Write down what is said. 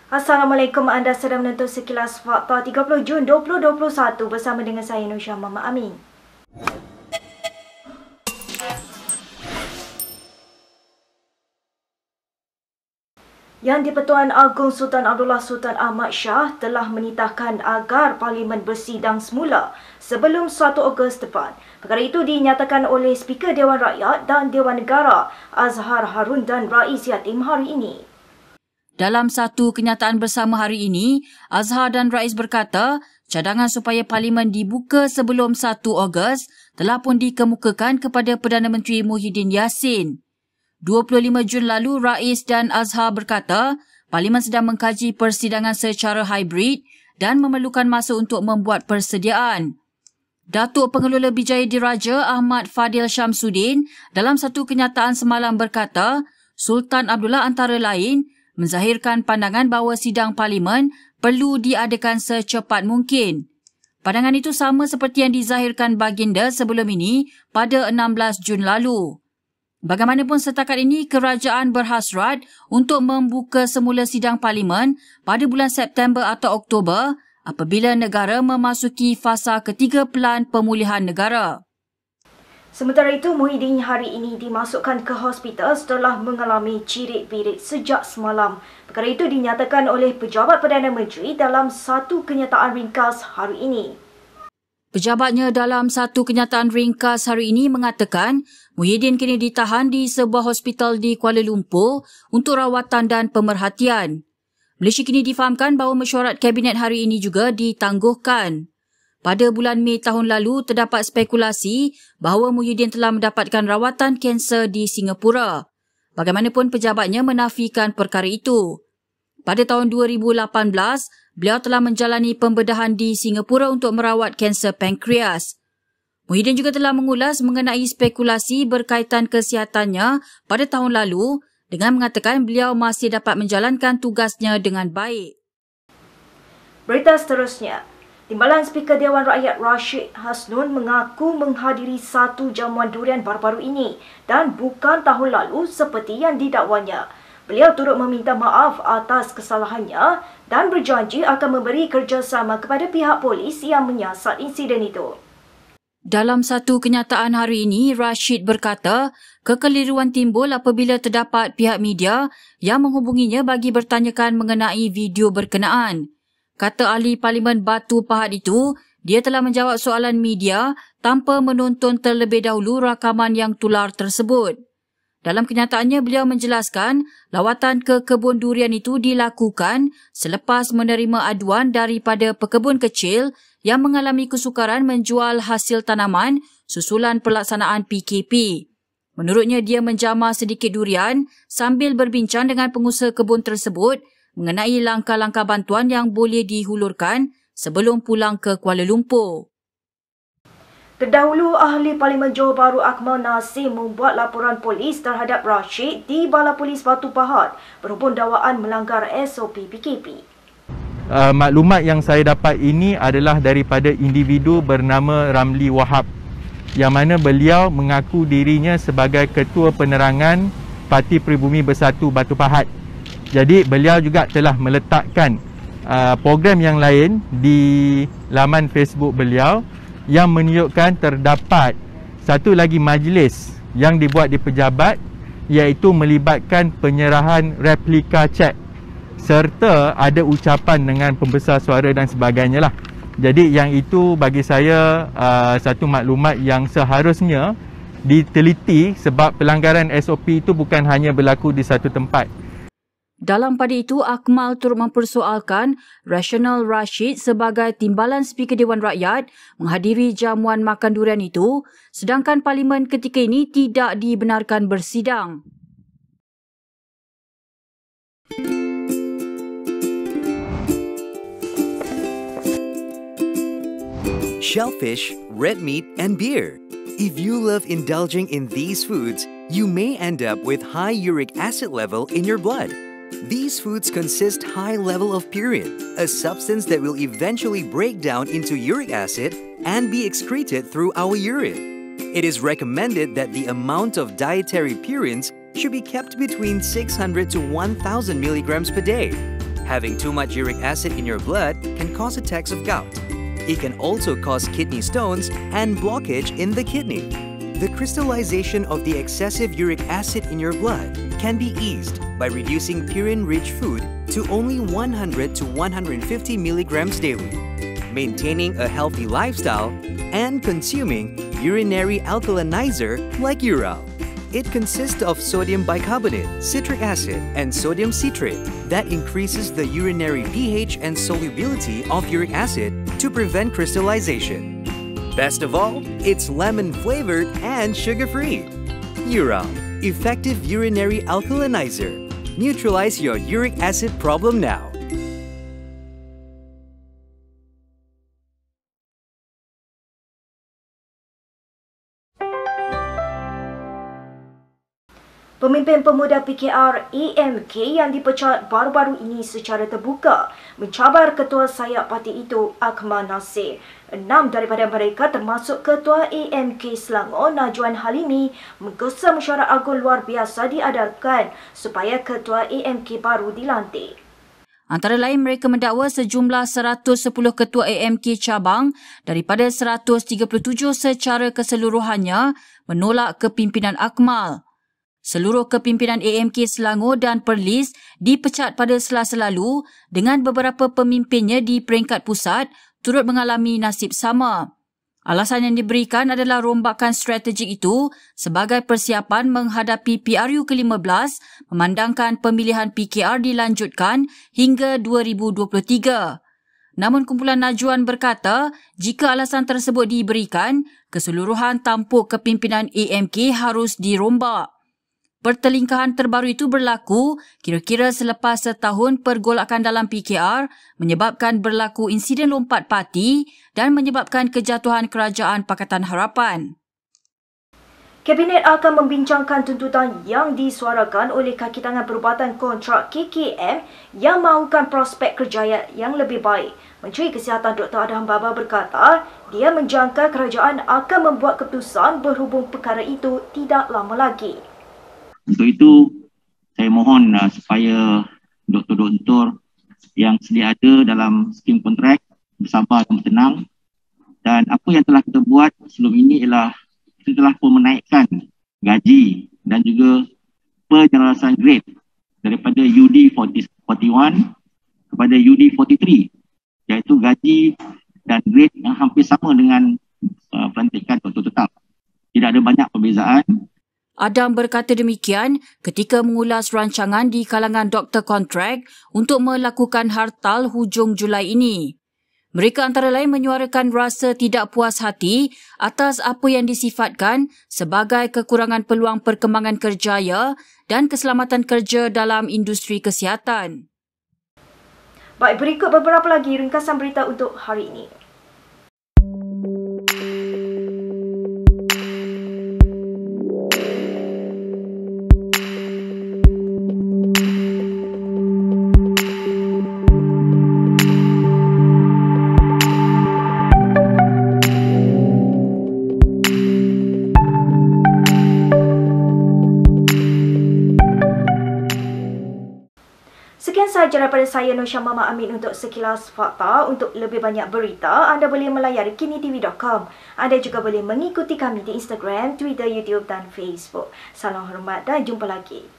Assalamualaikum, anda sedang menonton Sekilas Fakta 30 Jun 2021 bersama dengan saya Nusha Mama Amin. Yang di-Pertuan Agong Sultan Abdullah Sultan Ahmad Shah telah menitahkan agar Parlimen bersidang semula sebelum 1 Ogos depan. Perkara itu dinyatakan oleh Speaker Dewan Rakyat dan Dewan Negara Azhar Harun dan Rais Yatim hari ini. Dalam satu kenyataan bersama hari ini, Azhar dan Rais berkata cadangan supaya Parlimen dibuka sebelum 1 Ogos telah pun dikemukakan kepada Perdana Menteri Muhyiddin Yassin. 25 Jun lalu, Rais dan Azhar berkata Parlimen sedang mengkaji persidangan secara hybrid dan memerlukan masa untuk membuat persediaan. Datuk Pengelola Bijaya Diraja Ahmad Fadil Syamsuddin dalam satu kenyataan semalam berkata Sultan Abdullah antara lain menzahirkan pandangan bahawa sidang Parlimen perlu diadakan secepat mungkin. Pandangan itu sama seperti yang dizahirkan baginda sebelum ini pada 16 Jun lalu. Bagaimanapun setakat ini, kerajaan berhasrat untuk membuka semula sidang Parlimen pada bulan September atau Oktober apabila negara memasuki fasa ketiga Pelan Pemulihan Negara. Sementara itu, Muhyiddin hari ini dimasukkan ke hospital setelah mengalami cirit-birit sejak semalam. Perkara itu dinyatakan oleh Pejabat Perdana Menteri dalam satu kenyataan ringkas hari ini. Pejabatnya dalam satu kenyataan ringkas hari ini mengatakan Muhyiddin kini ditahan di sebuah hospital di Kuala Lumpur untuk rawatan dan pemerhatian. Malaysia kini difahamkan bahawa mesyuarat Kabinet hari ini juga ditangguhkan. Pada bulan Mei tahun lalu, terdapat spekulasi bahawa Muhyiddin telah mendapatkan rawatan kanser di Singapura. Bagaimanapun pejabatnya menafikan perkara itu. Pada tahun 2018, beliau telah menjalani pembedahan di Singapura untuk merawat kanser pankreas. Muhyiddin juga telah mengulas mengenai spekulasi berkaitan kesihatannya pada tahun lalu dengan mengatakan beliau masih dapat menjalankan tugasnya dengan baik. Berita seterusnya. Timbalan Speaker Dewan Rakyat Rashid Hasnun mengaku menghadiri satu jamuan durian baru-baru ini dan bukan tahun lalu seperti yang didakwanya. Beliau turut meminta maaf atas kesalahannya dan berjanji akan memberi kerjasama kepada pihak polis yang menyiasat insiden itu. Dalam satu kenyataan hari ini, Rashid berkata kekeliruan timbul apabila terdapat pihak media yang menghubunginya bagi bertanyakan mengenai video berkenaan. Kata ahli Parlimen Batu Pahat itu, dia telah menjawab soalan media tanpa menonton terlebih dahulu rakaman yang tular tersebut. Dalam kenyataannya, beliau menjelaskan lawatan ke kebun durian itu dilakukan selepas menerima aduan daripada pekebun kecil yang mengalami kesukaran menjual hasil tanaman susulan pelaksanaan PKP. Menurutnya, dia menjamah sedikit durian sambil berbincang dengan pengusaha kebun tersebut mengenai langkah-langkah bantuan yang boleh dihulurkan sebelum pulang ke Kuala Lumpur. Terdahulu, Ahli Parlimen Johor Bahru Akmal Nasim membuat laporan polis terhadap Rashid di Balai Polis Batu Pahat berhubung dakwaan melanggar SOP PKP. Maklumat yang saya dapat ini adalah daripada individu bernama Ramli Wahab yang mana beliau mengaku dirinya sebagai Ketua Penerangan Parti Peribumi Bersatu Batu Pahat. Jadi beliau juga telah meletakkan program yang lain di laman Facebook beliau yang menunjukkan terdapat satu lagi majlis yang dibuat di pejabat iaitu melibatkan penyerahan replika cek serta ada ucapan dengan pembesar suara dan sebagainya lah. Jadi yang itu bagi saya satu maklumat yang seharusnya diteliti sebab pelanggaran SOP itu bukan hanya berlaku di satu tempat. Dalam pada itu, Akmal turut mempersoalkan rasional Rashid sebagai timbalan Speaker Dewan Rakyat menghadiri jamuan makan durian itu, sedangkan Parlimen ketika ini tidak dibenarkan bersidang. Shellfish, red meat, and beer. If you love indulging in these foods, you may end up with high uric acid level in your blood. These foods consist high level of purine, a substance that will eventually break down into uric acid and be excreted through our urine. It is recommended that the amount of dietary purines should be kept between 600 to 1000 milligrams per day. Having too much uric acid in your blood can cause attacks of gout. It can also cause kidney stones and blockage in the kidney. The crystallization of the excessive uric acid in your blood can be eased by reducing purine-rich food to only 100 to 150 milligrams daily, maintaining a healthy lifestyle, and consuming urinary alkalinizer like Ural. It consists of sodium bicarbonate, citric acid, and sodium citrate that increases the urinary pH and solubility of uric acid to prevent crystallization. Best of all, it's lemon-flavored and sugar-free. Ural, effective urinary alkalinizer. Neutralize your uric acid problem now. Pemimpin pemuda PKR AMK yang dipecat baru-baru ini secara terbuka mencabar ketua sayap parti itu, Akmal Nasir. 6 daripada mereka termasuk Ketua AMK Selangor, Najwan Halimi, menggesa mesyuarat agung luar biasa diadakan supaya Ketua AMK baru dilantik. Antara lain, mereka mendakwa sejumlah 110 ketua AMK cabang daripada 137 secara keseluruhannya menolak kepimpinan Akmal. Seluruh kepimpinan AMK Selangor dan Perlis dipecat pada Selasa lalu dengan beberapa pemimpinnya di peringkat pusat turut mengalami nasib sama. Alasan yang diberikan adalah rombakan strategik itu sebagai persiapan menghadapi PRU ke-15 memandangkan pemilihan PKR dilanjutkan hingga 2023. Namun kumpulan Najwan berkata jika alasan tersebut diberikan, keseluruhan tampuk kepimpinan AMK harus dirombak. Pertelingkahan terbaru itu berlaku kira-kira selepas setahun pergolakan dalam PKR menyebabkan berlaku insiden lompat parti dan menyebabkan kejatuhan kerajaan Pakatan Harapan. Kabinet akan membincangkan tuntutan yang disuarakan oleh kaki tangan perubatan kontrak KKM yang mahukan prospek kerjaya yang lebih baik. Menteri Kesihatan Dr. Adham Baba berkata, dia menjangka kerajaan akan membuat keputusan berhubung perkara itu tidak lama lagi. Untuk itu, saya mohon supaya doktor-doktor yang sedia ada dalam skim kontrak bersabar dan bertenang. Dan apa yang telah kita buat sebelum ini ialah kita telah pun menaikkan gaji dan juga penyelarasan grade daripada UD 41 kepada UD 43, iaitu gaji dan grade yang hampir sama dengan pelantikan doktor tetap. Tidak ada banyak perbezaan. Adam berkata demikian ketika mengulas rancangan di kalangan doktor kontrak untuk melakukan hartal hujung Julai ini. Mereka antara lain menyuarakan rasa tidak puas hati atas apa yang disifatkan sebagai kekurangan peluang perkembangan kerjaya dan keselamatan kerja dalam industri kesihatan. Baik, berikut beberapa lagi ringkasan berita untuk hari ini. Sekian sahaja daripada saya Nur Syah Mama Amin untuk sekilas fakta. Untuk lebih banyak berita, anda boleh melayari kinitv.com. Anda juga boleh mengikuti kami di Instagram, Twitter, YouTube dan Facebook. Salam hormat dan jumpa lagi.